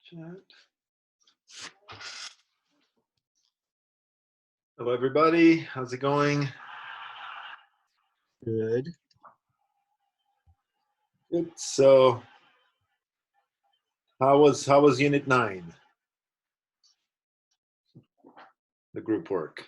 Chat. Hello, everybody. How's it going? Good. Good. So, how was Unit 9? The group work.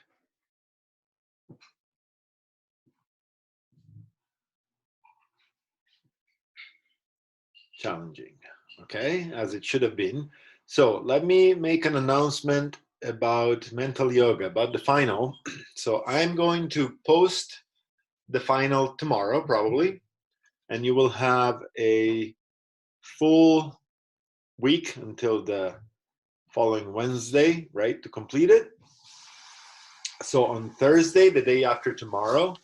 Challenging. Okay, as it should have been. So let me make an announcement about mental yoga, about the final. So I'm going to post the final tomorrow, probably, and you will have a full week until the following Wednesday, right, to complete it. So on Thursday, the day after tomorrow,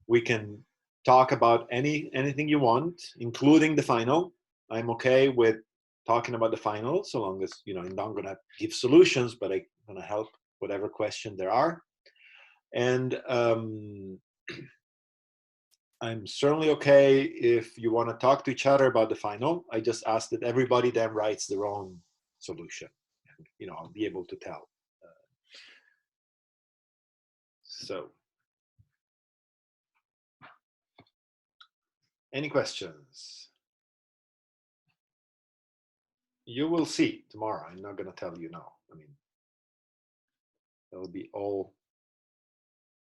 we can talk about anything you want, including the final. I'm okay with talking about the final, so long as I'm not gonna give solutions, but I'm gonna help whatever question there are. And I'm certainly okay if you want to talk to each other about the final. I just ask that everybody then writes their own solution. I'll be able to tell. So, any questions? You will see tomorrow. I'm not going to tell you now. I mean, it'll be all,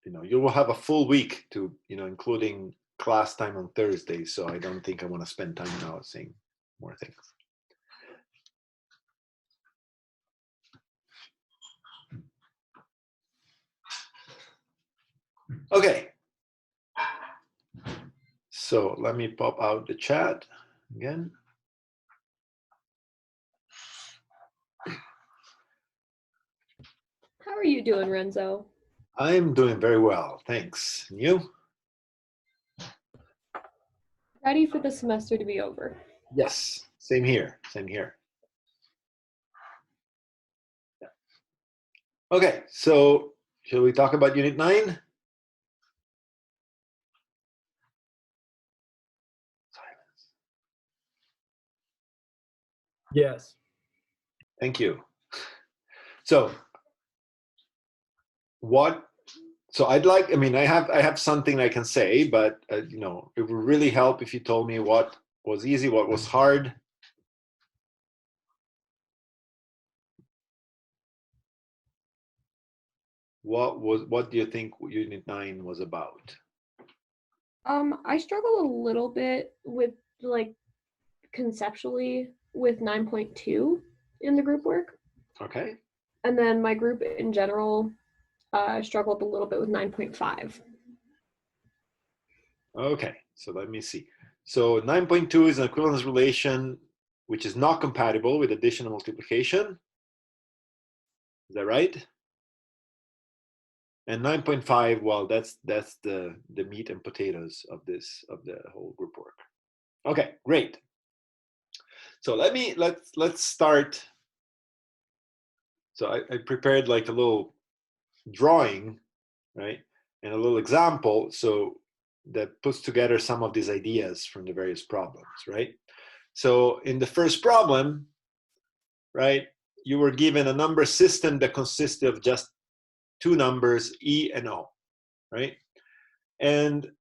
you will have a full week to, including class time on Thursday. So I don't think I want to spend time now saying more things. Okay. So let me pop out the chat again. How are you doing, Renzo? I'm doing very well, thanks. And you? Ready for the semester to be over. Yes, same here, same here. Yeah. Okay, so shall we talk about Unit 9? Silence. Yes. Thank you. So I have something I can say, but it would really help if you told me what was easy, what was hard. What do you think Unit 9 was about? I struggled a little bit with conceptually with 9.2 in the group work. Okay. And then my group in general struggled a little bit with 9.5. Okay, so let me see. So 9.2 is an equivalence relation which is not compatible with addition and multiplication. Is that right? And 9.5, well, that's the meat and potatoes of the whole group work. Okay, great. So let's start. So I prepared like a little drawing, right, and a little example, so that puts together some of these ideas from the various problems, right? So in the first problem, right, you were given a number system that consisted of just two numbers, E and O, right? And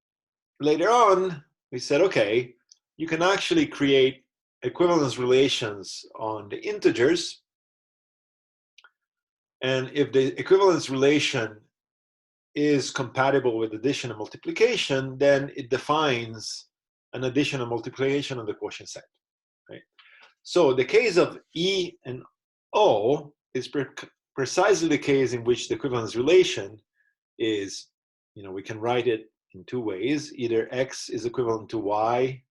later on, we said, okay, you can actually create equivalence relations on the integers. And if the equivalence relation is compatible with addition and multiplication, then it defines an addition and multiplication of the quotient set, right? So the case of E and O is precisely the case in which the equivalence relation is, we can write it in two ways. Either X is equivalent to Y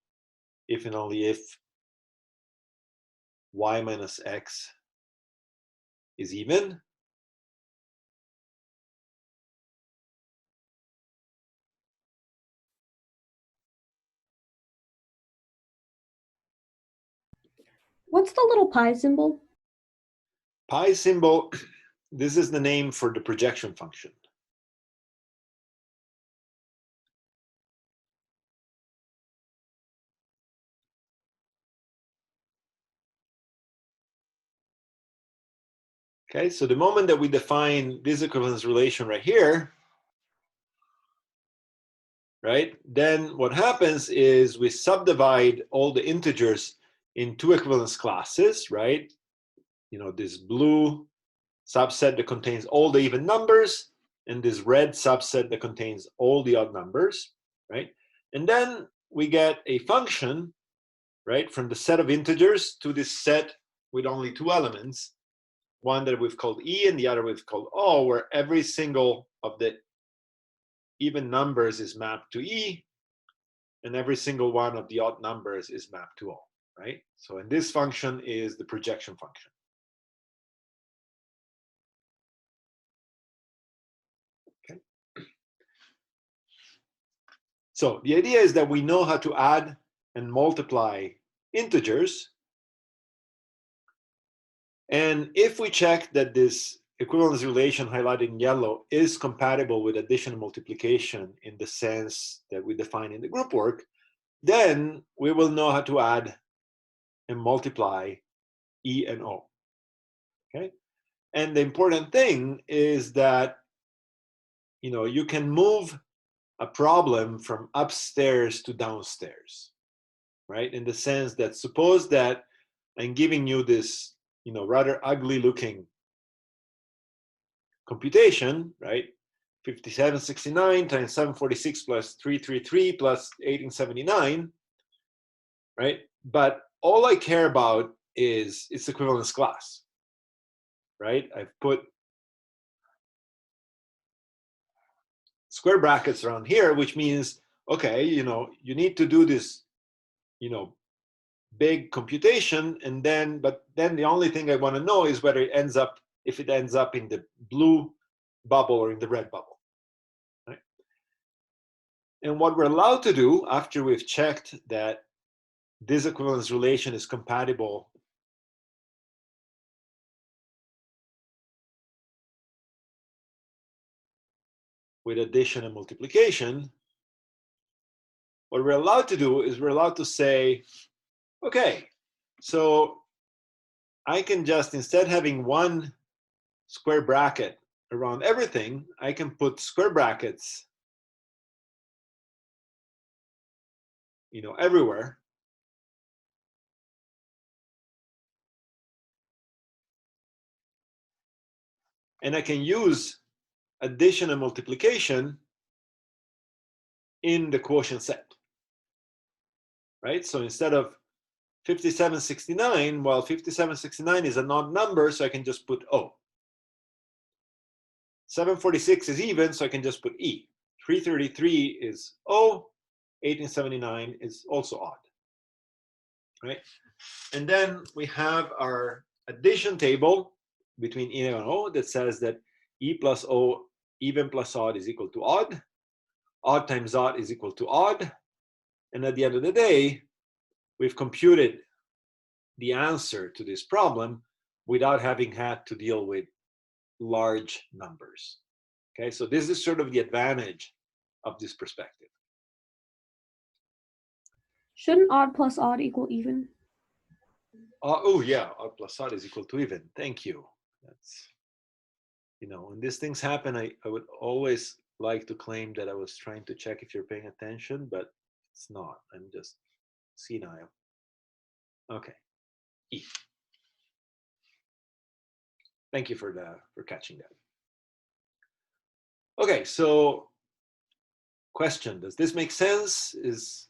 if and only if Y minus X is even. What's the little pi symbol? Pi symbol, this is the name for the projection function. Okay, so the moment that we define this equivalence relation right here, right, then what happens is we subdivide all the integers in two equivalence classes, right? You know, this blue subset that contains all the even numbers, and this red subset that contains all the odd numbers, right? And then we get a function, right, from the set of integers to this set with only two elements, one that we've called E and the other we've called O, where every single of the even numbers is mapped to E, and every single one of the odd numbers is mapped to O, right? So, and this function is the projection function. Okay. So the idea is that we know how to add and multiply integers. And if we check that this equivalence relation highlighted in yellow is compatible with addition and multiplication in the sense that we define in the group work, then we will know how to add and multiply E and O. Okay? And the important thing is that, you know, you can move a problem from upstairs to downstairs, right? In the sense that suppose that I'm giving you this, you know, rather ugly looking computation, right? 5769 times 746 plus 333 plus 1879, right? But all I care about is its equivalence class, right? I've put square brackets around here, which means, okay, you know, you need to do this, you know, big computation, and then, but then the only thing I want to know is whether it ends up, if it ends up in the blue bubble or in the red bubble, right? And what we're allowed to do after we've checked that this equivalence relation is compatible with addition and multiplication, what we're allowed to do is we're allowed to say, okay, so I can just, instead having one square bracket around everything, I can put square brackets, you know, everywhere. And I can use addition and multiplication in the quotient set, right? So instead of 5769, well, 5769 is an odd number, so I can just put O. 746 is even, so I can just put E. 333 is O. 1879 is also odd, right? And then we have our addition table between E and O that says that E plus O, even plus odd, is equal to odd. Odd times odd is equal to odd. And at the end of the day, we've computed the answer to this problem without having had to deal with large numbers. Okay, so this is sort of the advantage of this perspective. Shouldn't odd plus odd equal even? Oh yeah, odd plus odd is equal to even. Thank you. That's, you know, when these things happen, I would always like to claim that I was trying to check if you're paying attention, but it's not. I'm just senile. Okay, E. Thank you for catching that. Okay, so question: does this make sense? Is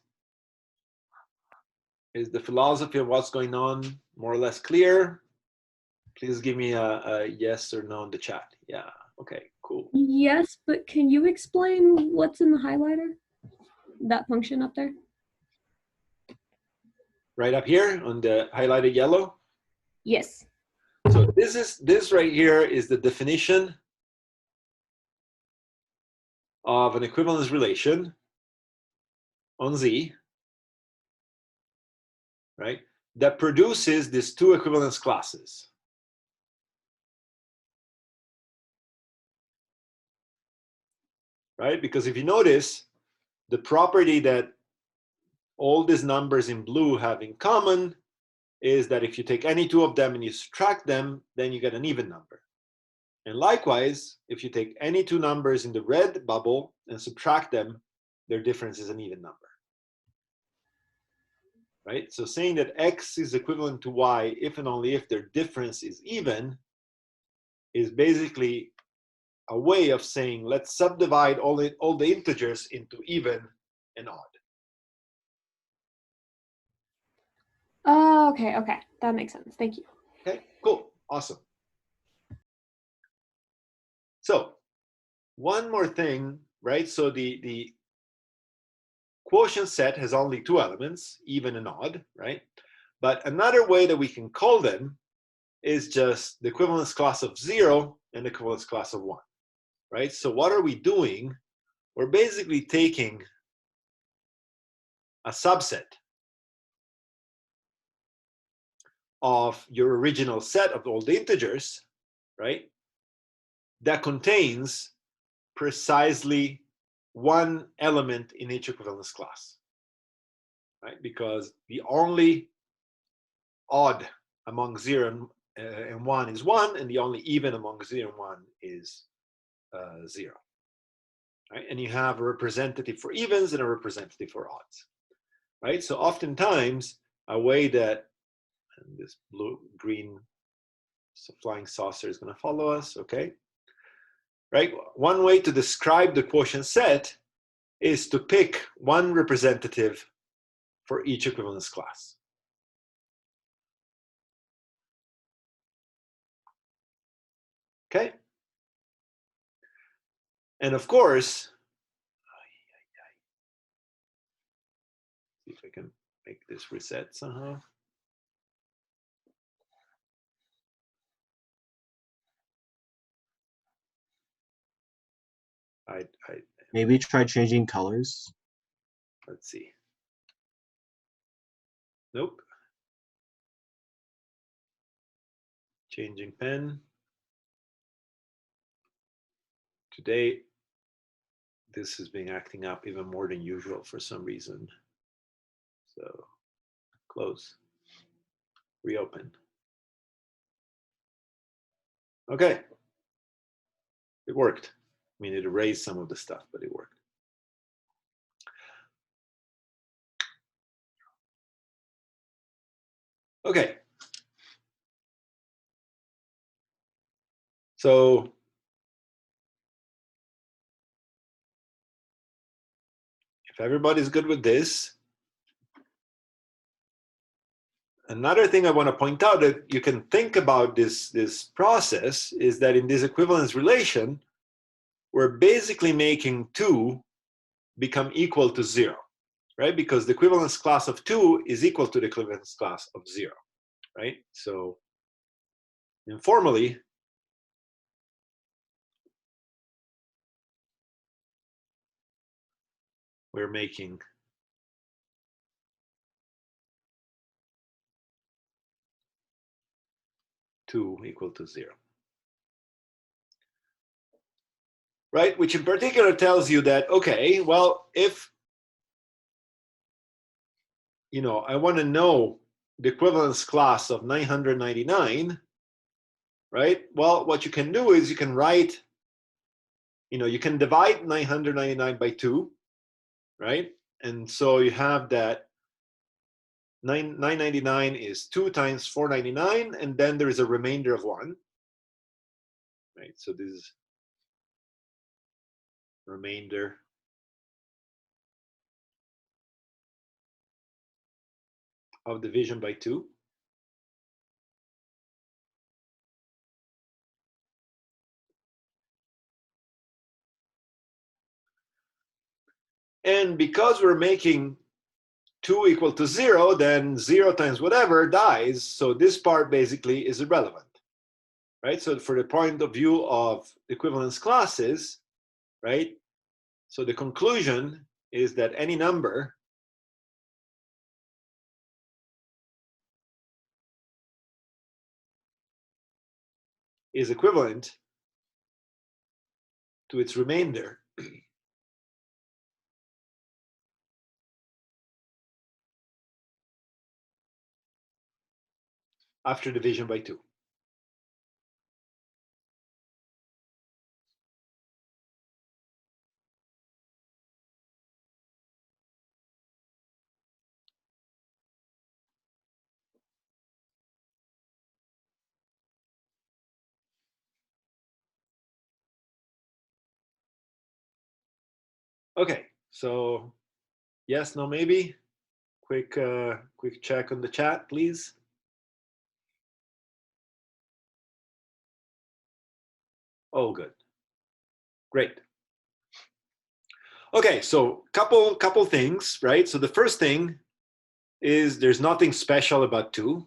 the philosophy of what's going on more or less clear? Please give me a yes or no in the chat. Yeah. Okay. Cool. Yes, but can you explain what's in the highlighter? That function up there? Right up here on the highlighted yellow. Yes. So this right here is the definition of an equivalence relation on Z, right, that produces these two equivalence classes. Right? Because if you notice, the property that all these numbers in blue have in common is that if you take any two of them and you subtract them, then you get an even number. And likewise, if you take any two numbers in the red bubble and subtract them, their difference is an even number. Right? So saying that x is equivalent to y if and only if their difference is even is basically a way of saying let's subdivide all the integers into even and odd. Oh, okay, okay. That makes sense. Thank you. Okay, cool, awesome. So one more thing, right? So the quotient set has only two elements, even and odd, right? But another way that we can call them is just the equivalence class of 0 and the equivalence class of 1, right? So what are we doing? We're basically taking a subset of your original set of all the integers, right? That contains precisely one element in each equivalence class, right? Because the only odd among 0 and 1 is 1, and the only even among 0 and 1 is 0. Right? And you have a representative for evens and a representative for odds. Right? So oftentimes, a way that, and this blue-green flying saucer is going to follow us, okay? Right? One way to describe the quotient set is to pick one representative for each equivalence class. Okay? And of course, see if I can make this reset somehow. Maybe try changing colors. Let's see. Nope. Changing pen. Today, this is being acting up even more than usual for some reason. So close, reopen. Okay, it worked. I mean, it erased some of the stuff, but it worked. Okay. So if everybody's good with this, another thing I want to point out that you can think about this process is that in this equivalence relation, we're basically making 2 become equal to 0, right? Because the equivalence class of 2 is equal to the equivalence class of 0, right? So informally, we're making two equal to 0. Right? Which in particular tells you that, okay, well, if, I want to know the equivalence class of 999, right? Well, what you can do is you can write, you can divide 999 by 2, right? And so you have that 999 is 2 times 499, and then there is a remainder of 1, right? So this is remainder of division by 2. And because we're making 2 equal to 0, then 0 times whatever dies. So this part basically is irrelevant, right? So for the point of view of equivalence classes, right? So the conclusion is that any number is equivalent to its remainder after division by 2. Okay, so yes, no, maybe. Quick check on the chat, please. Oh, good. Great. Okay, so couple things, right? So the first thing is there's nothing special about 2.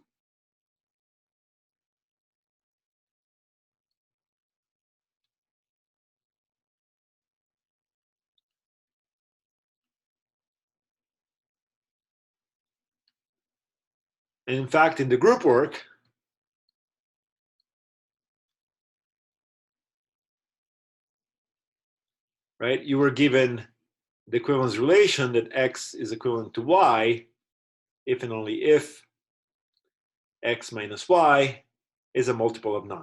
And in fact, in the group work, right, you were given the equivalence relation that x is equivalent to y if and only if x minus y is a multiple of 9.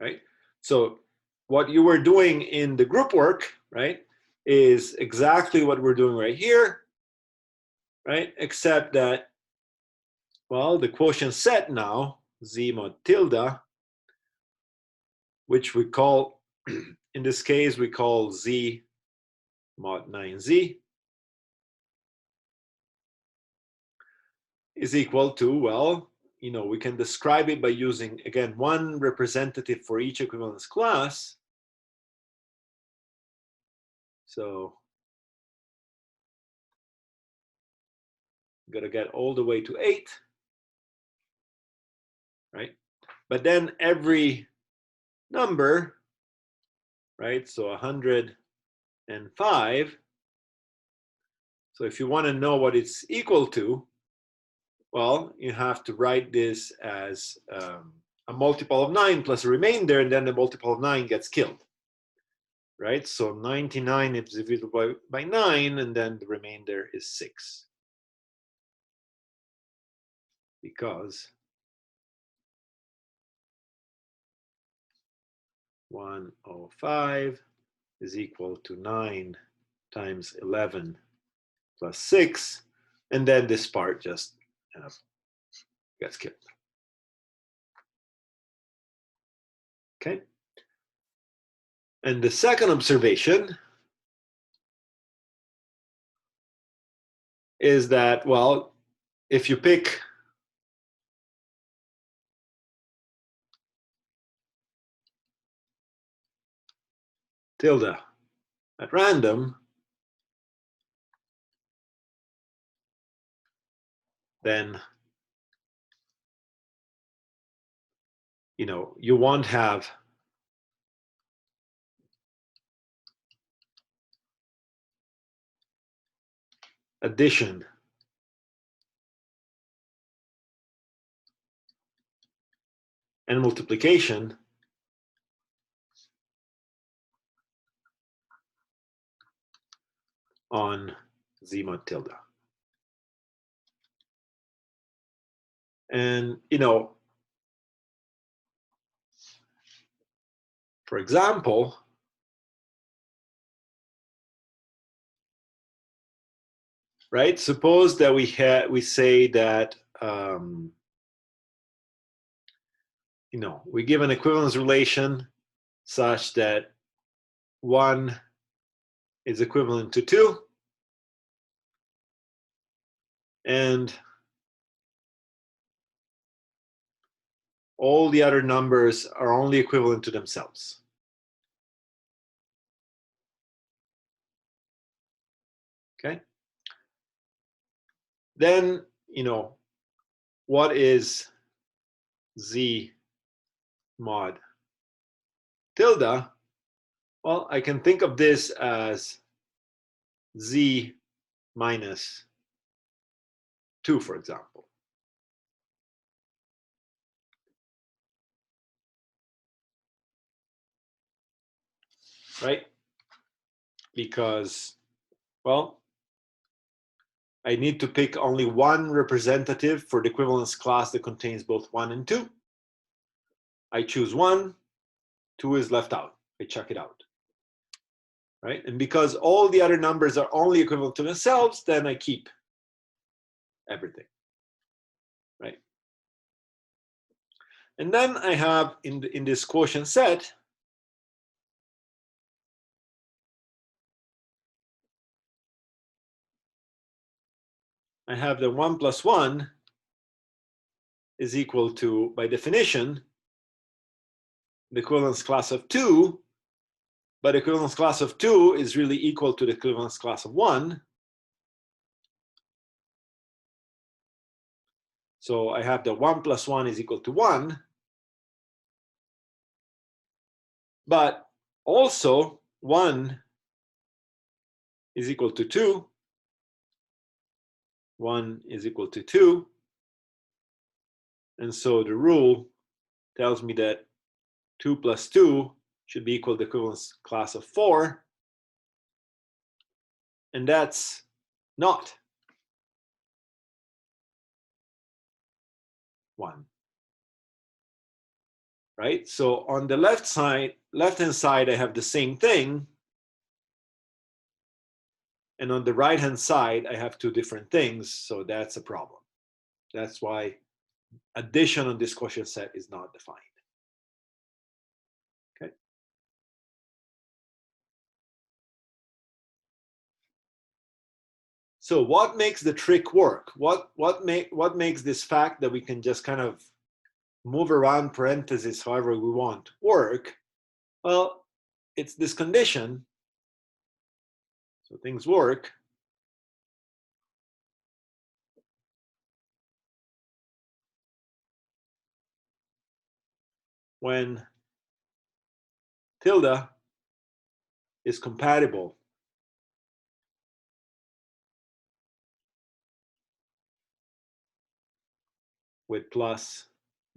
Right? So what you were doing in the group work, right, is exactly what we're doing right here, right? Except that, well, the quotient set now, z mod tilde, which we call, in this case, we call z mod 9z, is equal to, well, you know, we can describe it by using, again, one representative for each equivalence class. So gotta get all the way to 8, right? But then every number, right? So 105. So if you want to know what it's equal to, well, you have to write this as a multiple of 9 plus a remainder, and then the multiple of 9 gets killed, right? So 99 is divisible by 9, and then the remainder is 6. Because 105 is equal to 9 times 11 plus 6, and then this part just gets killed. Okay. And the second observation is that, well, if you pick tilde at random, then, you know, you won't have addition and multiplication on z mod tilde. And, you know, for example, right, suppose that we say that, you know, we give an equivalence relation such that 1 is equivalent to 2, and all the other numbers are only equivalent to themselves. Okay? Then, you know, what is z mod tilde? Well, I can think of this as z minus 2, for example. Right? Because, well, I need to pick only one representative for the equivalence class that contains both 1 and 2. I choose 1, 2 is left out. I check it out. Right? And because all the other numbers are only equivalent to themselves, then I keep everything. Right? And then I have in this quotient set, I have the 1 plus 1 is equal to, by definition, the equivalence class of 2, but equivalence class of 2 is really equal to the equivalence class of 1. So I have the 1 plus 1 is equal to 1. But also 1 is equal to 2. 1 is equal to 2. And so the rule tells me that 2 plus 2 should be equal to the equivalence class of 4. And that's not 1. Right? So on the left-hand side, I have the same thing. And on the right-hand side, I have two different things. So that's a problem. That's why addition on this quotient set is not defined. Okay. So what makes the trick work? What makes this fact that we can just kind of move around parentheses however we want work? Well, it's this condition. So things work when tilde is compatible with plus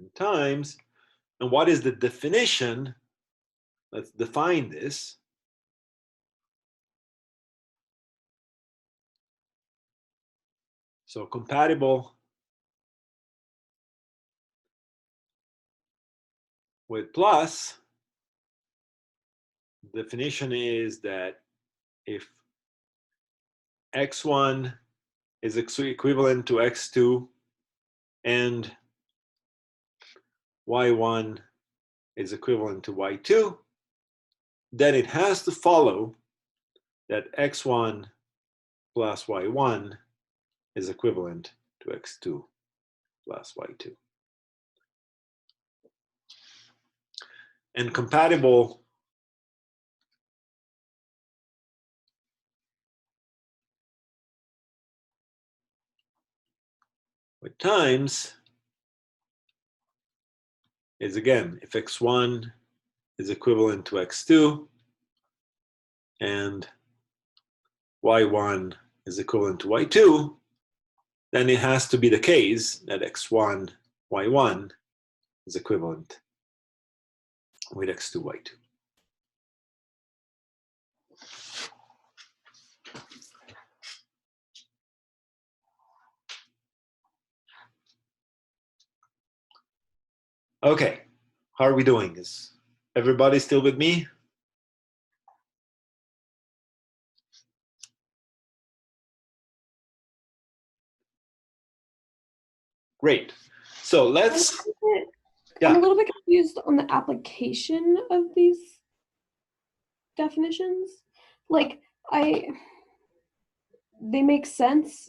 and times. And what is the definition? Let's define this. So compatible with plus, definition is that if x1 is equivalent to x2 and y1 is equivalent to y2, then it has to follow that x1 plus y1 is equivalent to x2 plus y2. And compatible with times is, again, if x1 is equivalent to x2 and y1 is equivalent to y2, then it has to be the case that x1, y1 is equivalent with x2, y2. Okay, how are we doing? Is everybody still with me? Great. So let's, I'm a little bit confused on the application of these definitions. Like, they make sense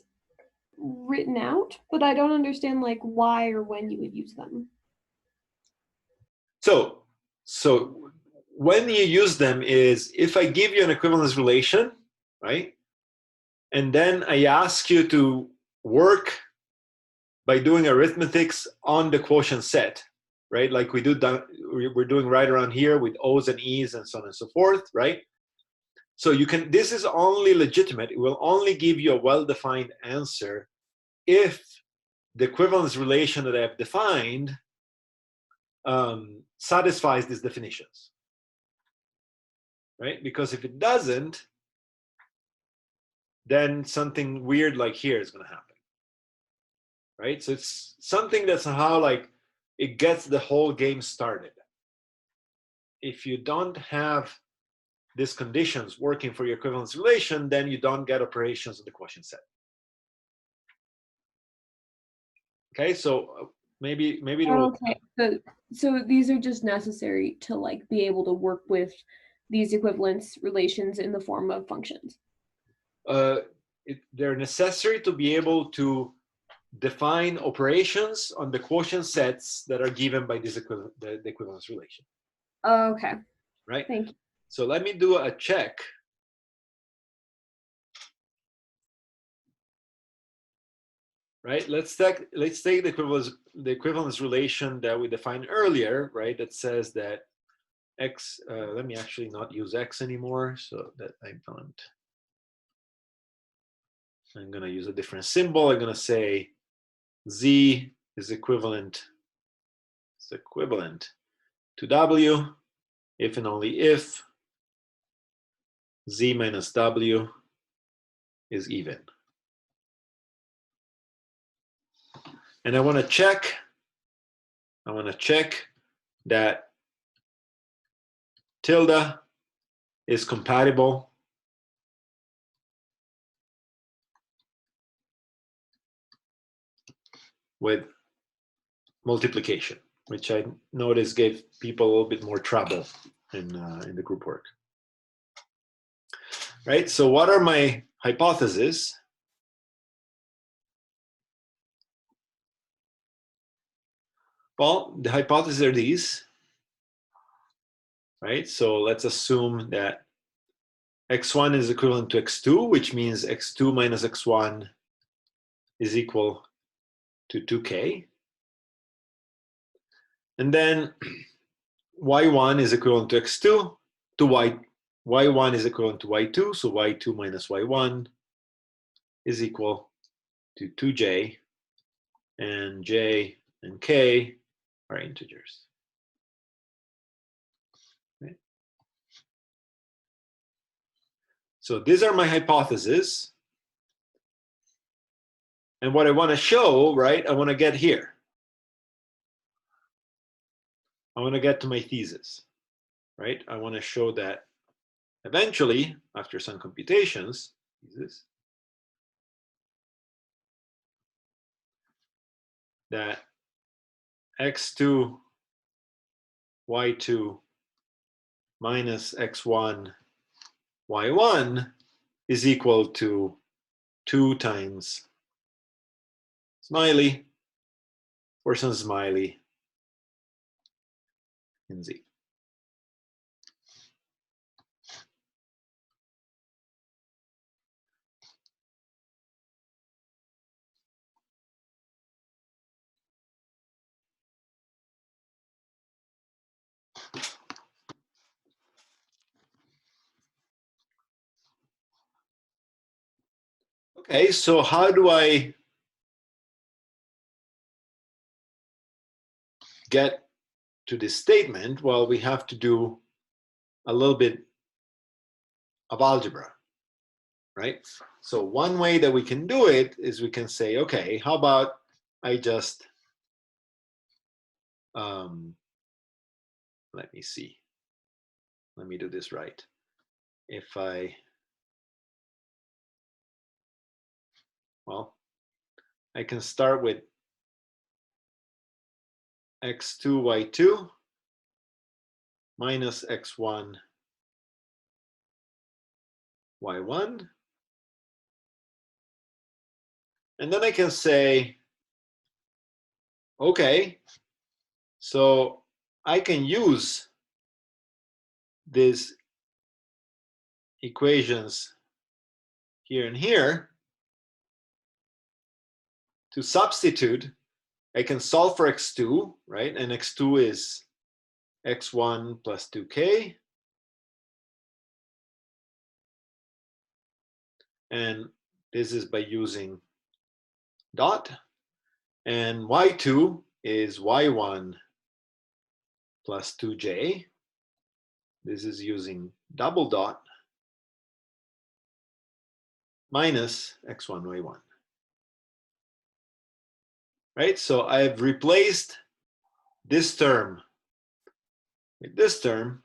written out, but I don't understand like why or when you would use them. So when you use them is if I give you an equivalence relation, right? And then I ask you to work by doing arithmetics on the quotient set, right? Like we're doing right around here with O's and E's and so on and so forth, right? So you can, this is only legitimate. It will only give you a well-defined answer if the equivalence relation that I have defined satisfies these definitions, right? Because if it doesn't, then something weird like here is going to happen, right? So it's something that somehow like it gets the whole game started. If you don't have these conditions working for your equivalence relation, then you don't get operations in the quotient set. Okay, so maybe it will. Okay, so these are just necessary to like be able to work with these equivalence relations in the form of functions. They're necessary to be able to define operations on the quotient sets that are given by this the equivalence relation. Okay, Right? thank you. So let me do a check. Right? Let's take the equivalence relation that we defined earlier, right? That says that x. Let me actually not use x anymore, so that I don't. I'm gonna use a different symbol. I'm gonna say z is equivalent. It's equivalent to w if and only if z minus w is even. And I want to check that tilde is compatible with multiplication, which I noticed gave people a little bit more trouble in the group work. Right? So what are my hypotheses? Well, the hypotheses are these. Right? So let's assume that x1 is equivalent to x2, which means x2 minus x1 is equal to 2k. And then y1 is equivalent to x2, to y1 is equivalent to y2, so y2 minus y1 is equal to 2j, and j and k are integers. Okay. So these are my hypotheses. And what I want to show, right, I want to get here. I want to get to my thesis, right? I want to show that eventually, after some computations, that x2, y2 minus x1, y1 is equal to 2 times smiley for some smiley in Z. Okay, so how do I get to this statement? Well, we have to do a little bit of algebra, right? So one way that we can do it is we can say, okay, how about I just, let me see. Let me do this right. If I, well, I can start with x2, y2 minus x1, y1. And then I can say, okay, so I can use these equations here and here to substitute. I can solve for x2, right? And x2 is x1 plus 2k. And this is by using dot. And y2 is y1 plus 2j. This is using double dot minus x1, y1. Right? So I've replaced this term with this term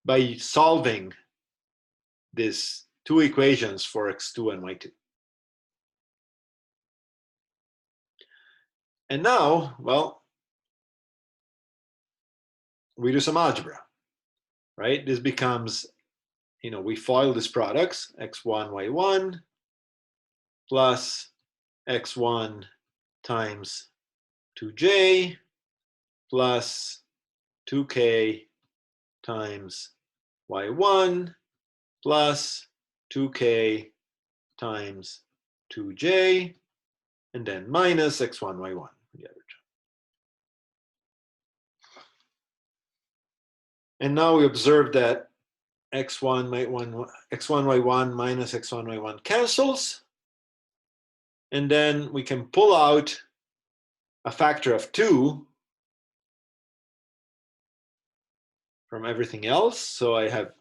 by solving these two equations for x2 and y2. And now, well, we do some algebra, right? This becomes, we FOIL these products, x1, y1, plus x1 times 2j, plus 2k times y1, plus 2k times 2j, and then minus x1, y1, the other term. And now we observe that x1, y1 minus x1, y1 cancels. And then we can pull out a factor of 2 from everything else. So I have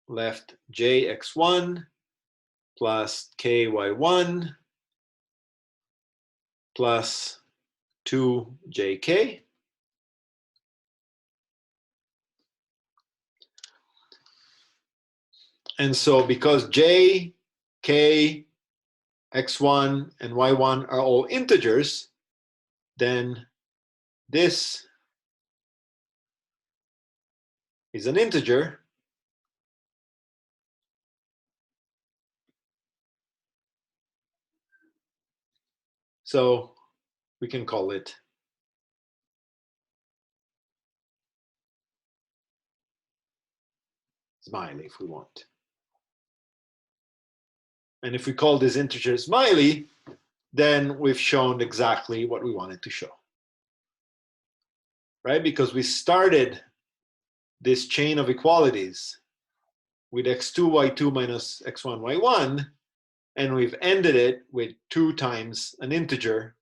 left jx1 plus ky1 plus 2jk. And so because j, k, x1, and y1 are all integers, then this is an integer. So we can call it Smiley if we want. And if we call this integer Smiley, then we've shown exactly what we wanted to show, right? Because we started this chain of equalities with x2, y2 minus x1, y1, and we've ended it with 2 times an integer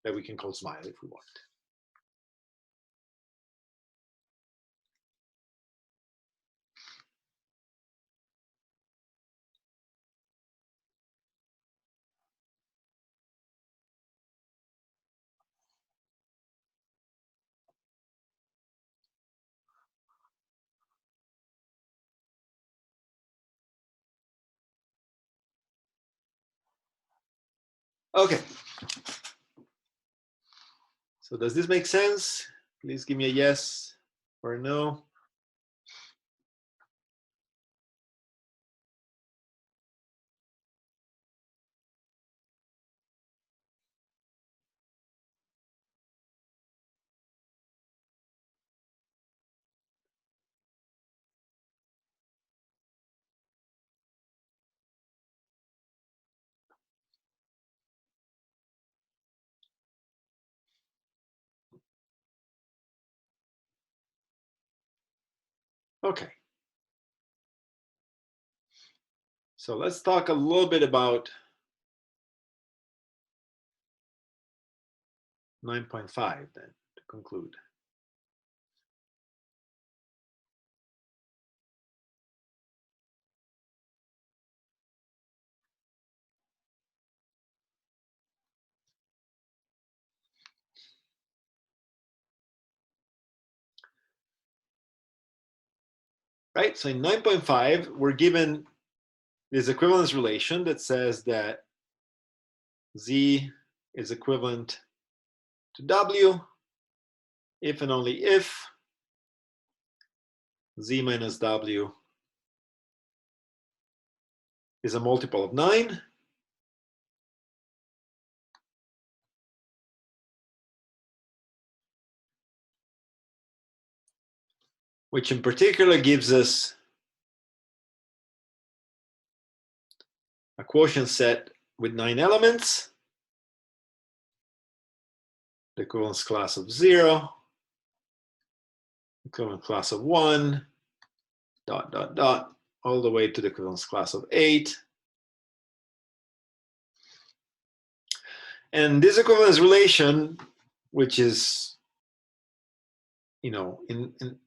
that we can call Smiley if we want. Okay. So does this make sense? Please give me a yes or a no. Okay. So let's talk a little bit about 9.5 then to conclude. Right, so in 9.5, we're given this equivalence relation that says that Z is equivalent to W if and only if Z minus W is a multiple of 9. Which in particular gives us a quotient set with 9 elements, the equivalence class of 0, equivalent class of 1, dot, dot, dot, all the way to the equivalence class of 8. And this equivalence relation, which is, in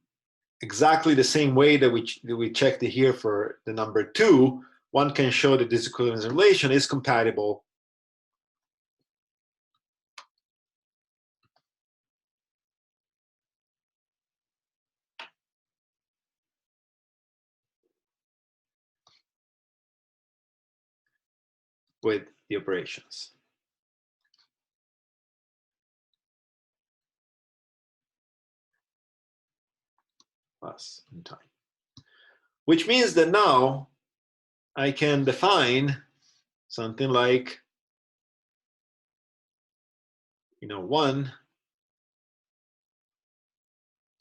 exactly the same way that we checked it here for the number 2, one can show that this equivalence relation is compatible with the operations. plus in time. Which means that now I can define something like, 1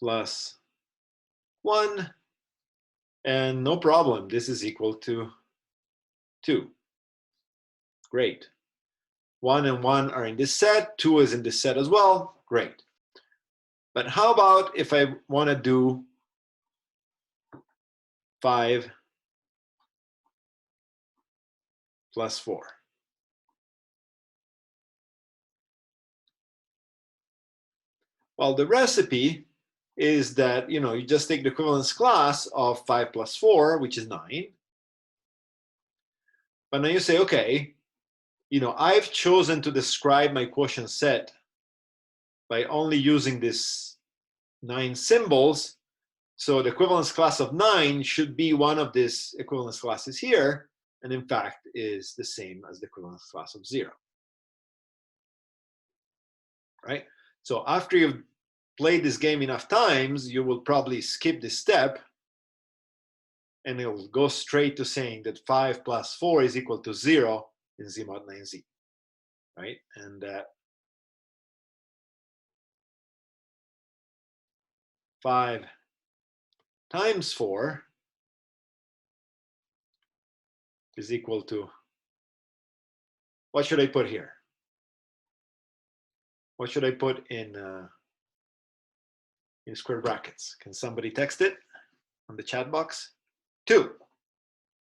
plus 1, and no problem, this is equal to 2. Great. 1 and 1 are in this set, 2 is in this set as well. Great. But how about if I want to do 5 plus 4? Well, the recipe is that, you just take the equivalence class of 5 plus 4, which is 9. But now you say, okay, I've chosen to describe my quotient set by only using this 9 symbols. So the equivalence class of 9 should be one of these equivalence classes here, and in fact is the same as the equivalence class of 0. Right? So after you've played this game enough times, you will probably skip this step, and it will go straight to saying that 5 plus 4 is equal to 0 in Z mod 9Z. Right? And 5 times 4 is equal to, what should I put here? What should I put in square brackets? Can somebody text it on the chat box? 2.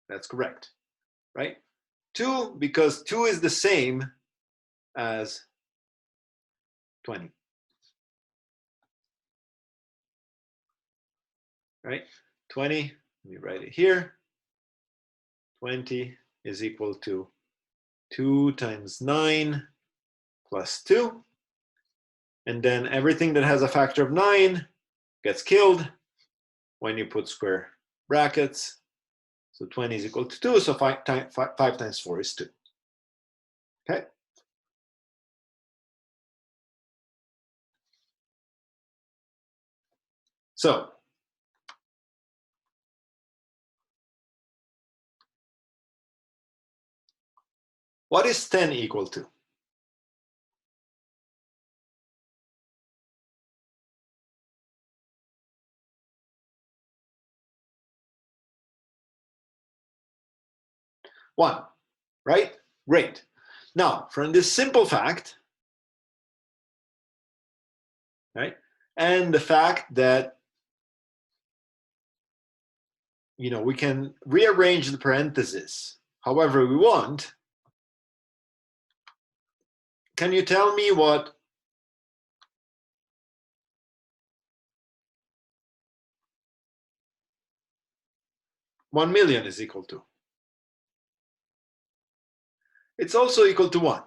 That's correct, right? 2, because 2 is the same as 20. Right? 20, let me write it here. 20 is equal to 2 times 9 plus 2. And then everything that has a factor of 9 gets killed when you put square brackets. So 20 is equal to 2, so 5 times 4 is 2. Okay? So what is 10 equal to? One, right? Great. Now, from this simple fact, right, and the fact that, we can rearrange the parentheses however we want, can you tell me what $1 million is equal to? It's also equal to 1,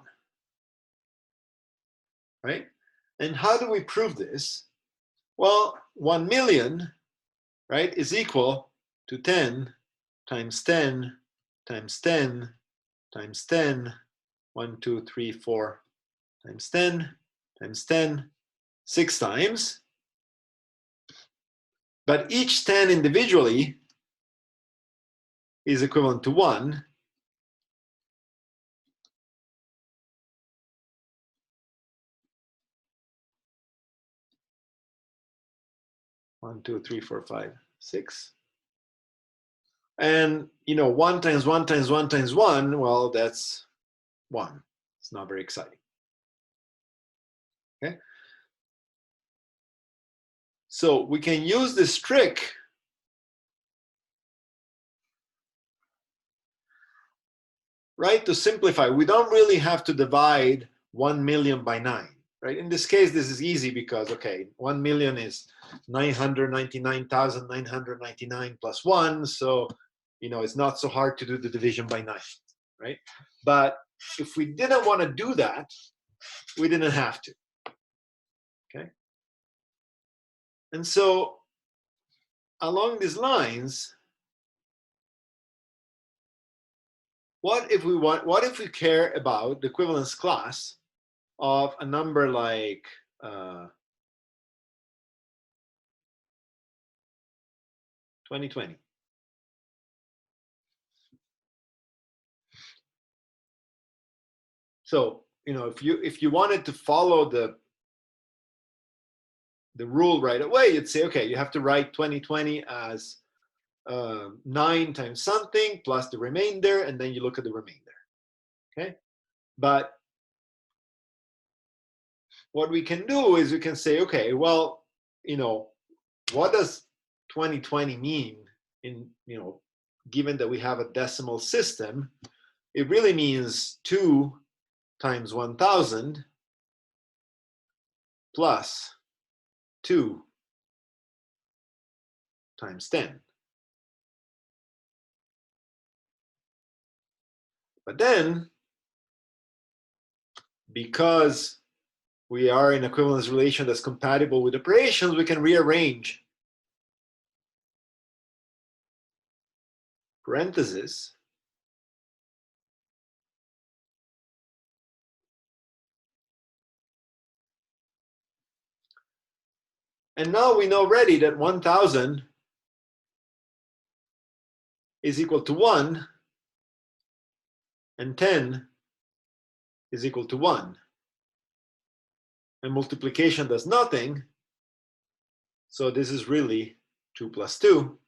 right? And how do we prove this? Well, 1 million, right, is equal to 10 times 10 times 10 times 10, 1, 2, 3, 4 times 10 times 10, 6 times. But each 10 individually is equivalent to 1. One, two, three, four, five, 6. And 1 times 1 times 1 times 1, well, that's 1. It's not very exciting. Okay. So we can use this trick right to simplify. We don't really have to divide 1 million by 9. Right? In this case, this is easy because, okay, 1 million is 999,999 plus 1. So, it's not so hard to do the division by 9, right? But if we didn't want to do that, we didn't have to, okay? And so along these lines, what if we care about the equivalence class of a number like 2020. So, you know, if you wanted to follow the rule right away, you'd say, okay, you have to write 2020 as 9 times something plus the remainder, and then you look at the remainder. Okay, but what we can do is we can say, okay, well, you know, what does 2020 mean in, you know, given that we have a decimal system? It really means 2 times 1000 plus 2 times 10. But then, because we are in equivalence relation that's compatible with operations, we can rearrange parentheses and now we know already that 1000 is equal to 1 and 10 is equal to 1. And multiplication does nothing. So this is really 2 plus 2,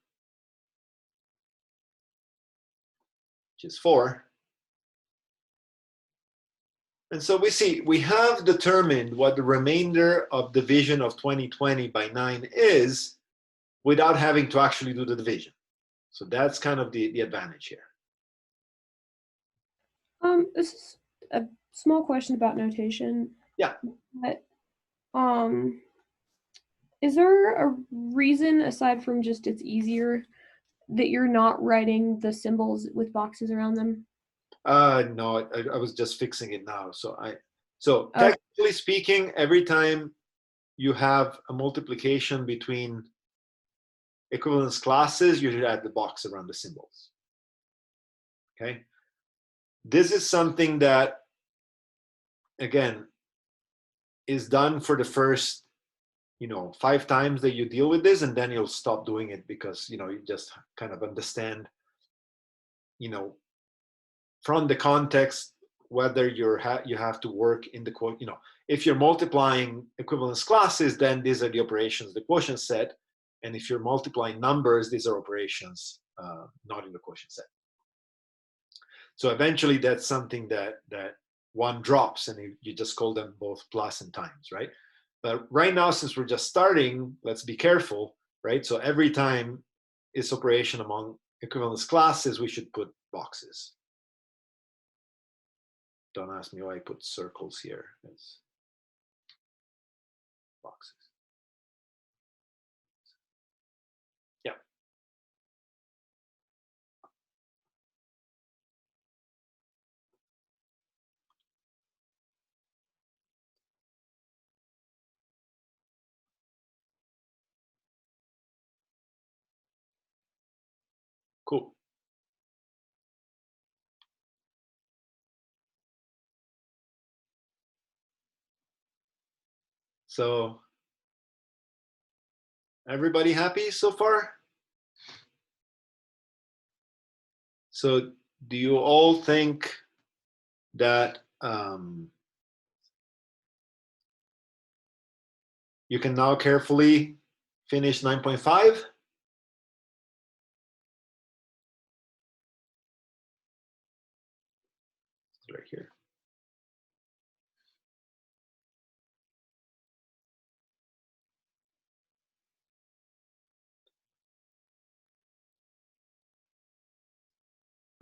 which is 4. And so we see we have determined what the remainder of division of 2020 by 9 is without having to actually do the division. So that's kind of the advantage here. This is a small question about notation. Yeah. But is there a reason aside from just it's easier that you're not writing the symbols with boxes around them? No, I was just fixing it now. So technically speaking, every time you have a multiplication between equivalence classes, you should add the box around the symbols. Okay. This is something that, again, is done for the first, you know, 5 times that you deal with this, and then you'll stop doing it because, you know, you just kind of understand, you know, from the context whether you have to work in the quote. You know, if you're multiplying equivalence classes, then these are the operations the quotient set, and if you're multiplying numbers, these are operations not in the quotient set. So eventually that's something that one drops, and you just call them both plus and times, right? But right now, since we're just starting, let's be careful, right? So every time it's operation among equivalence classes, we should put boxes. Don't ask me why I put circles here. It's boxes. Yeah. Cool. So everybody happy so far? So do you all think that you can now carefully finish 9.5? Right here.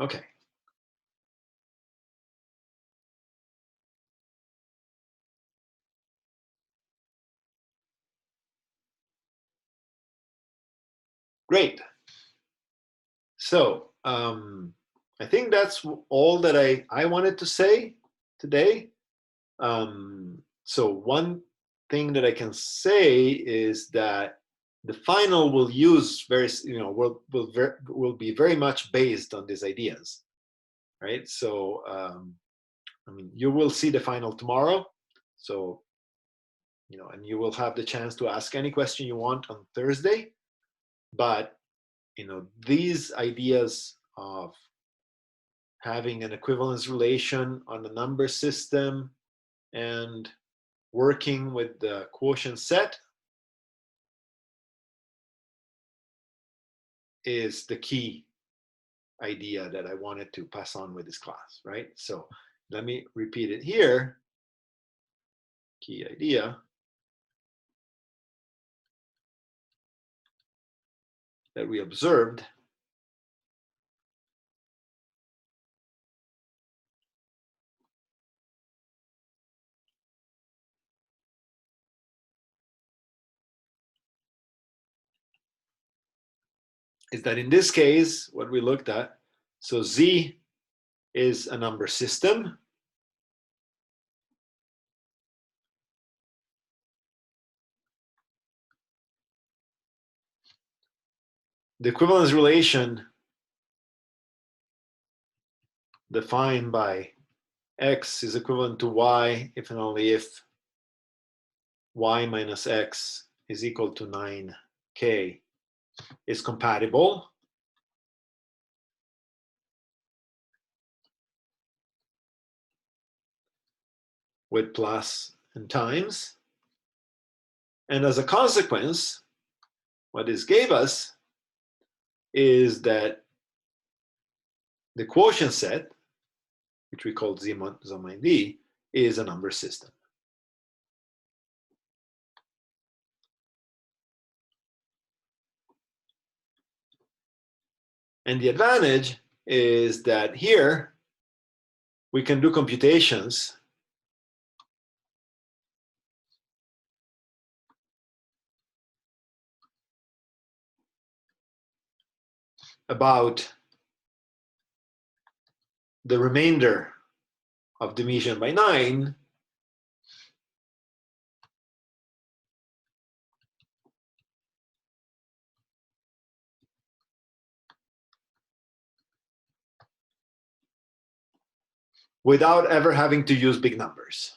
Okay. Great. So I think that's all that I wanted to say today. So one thing that I can say is that the final will use will be very much based on these ideas, right? So I mean, you will see the final tomorrow. So, you know, and you will have the chance to ask any question you want on Thursday. But these ideas of having an equivalence relation on a number system and working with the quotient set is the key idea that I wanted to pass on with this class, right? So let me repeat it here. Key idea that we observed is that in this case, what we looked at, so Z is a number system. The equivalence relation defined by X is equivalent to Y if and only if Y minus X is equal to 9K is compatible. With plus and times. And as a consequence, what this gave us is that the quotient set, which we call Z mod D, is a number system. And the advantage is that here we can do computations about the remainder of division by 9 without ever having to use big numbers.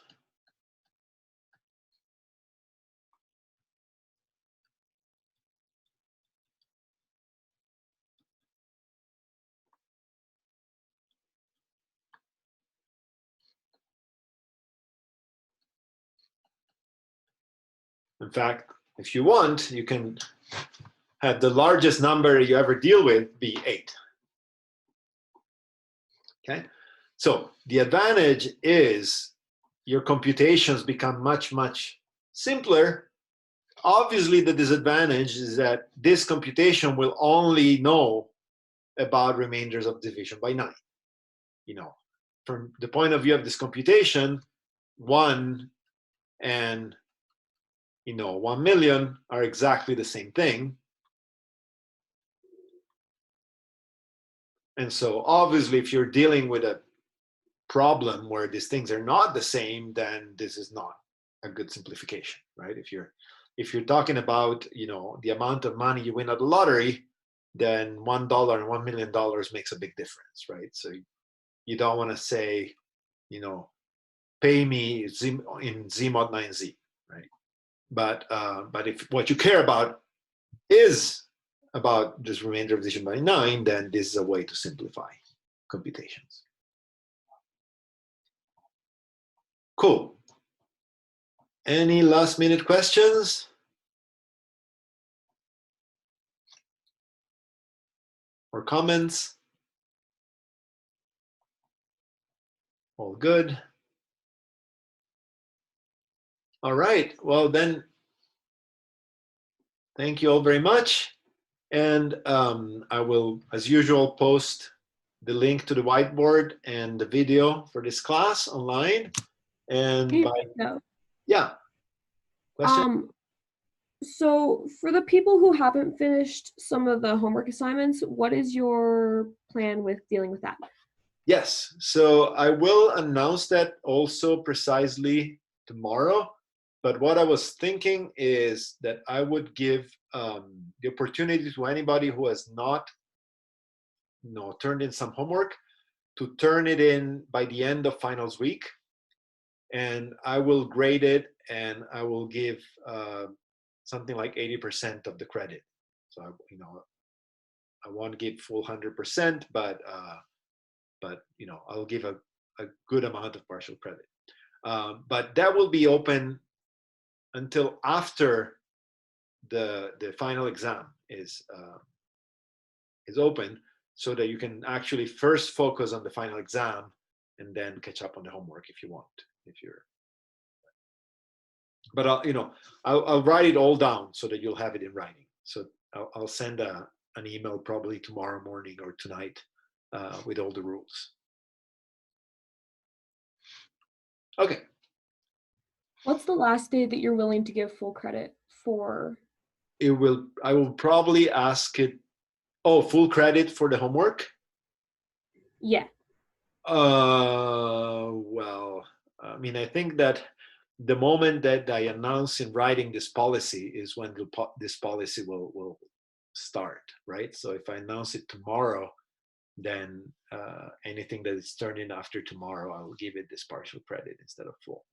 In fact, if you want, you can have the largest number you ever deal with be 8. Okay, so the advantage is your computations become much, much simpler. Obviously, the disadvantage is that this computation will only know about remainders of division by 9. From the point of view of this computation, 1 and 1 million are exactly the same thing. And so obviously, if you're dealing with a problem where these things are not the same, then this is not a good simplification, right? If you're talking about the amount of money you win at the lottery, then $1 and $1 million makes a big difference, right? So you don't want to say, pay me in Z mod 9Z, right? But if what you care about is about just remainder of division by 9, then this is a way to simplify computations. Cool. Any last minute questions? Or comments? All good. All right. Well, then, thank you all very much. And I will, as usual, post the link to the whiteboard and the video for this class online. And yeah. Question? So for the people who haven't finished some of the homework assignments, what is your plan with dealing with that? Yes, so I will announce that also precisely tomorrow. But what I was thinking is that I would give the opportunity to anybody who has not turned in some homework to turn it in by the end of finals week. And I will grade it and I will give something like 80% of the credit. So, I won't give full 100%, but you know, I'll give a good amount of partial credit. But that will be open until after the final exam is open, so that you can actually first focus on the final exam and then catch up on the homework if you want. But I'll write it all down so that you'll have it in writing. So I'll send an email probably tomorrow morning or tonight with all the rules. Okay. What's the last day that you're willing to give full credit for? I will probably ask it. Oh, full credit for the homework? Yeah. Well, I mean, I think that the moment that I announce in writing this policy is when this policy will start, right? So if I announce it tomorrow, then anything that is turned in after tomorrow, I will give it this partial credit instead of full.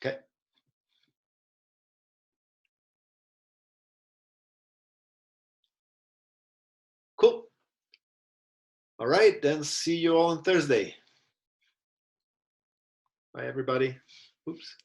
Okay. Cool. All right, then see you all on Thursday. Bye, everybody. Oops.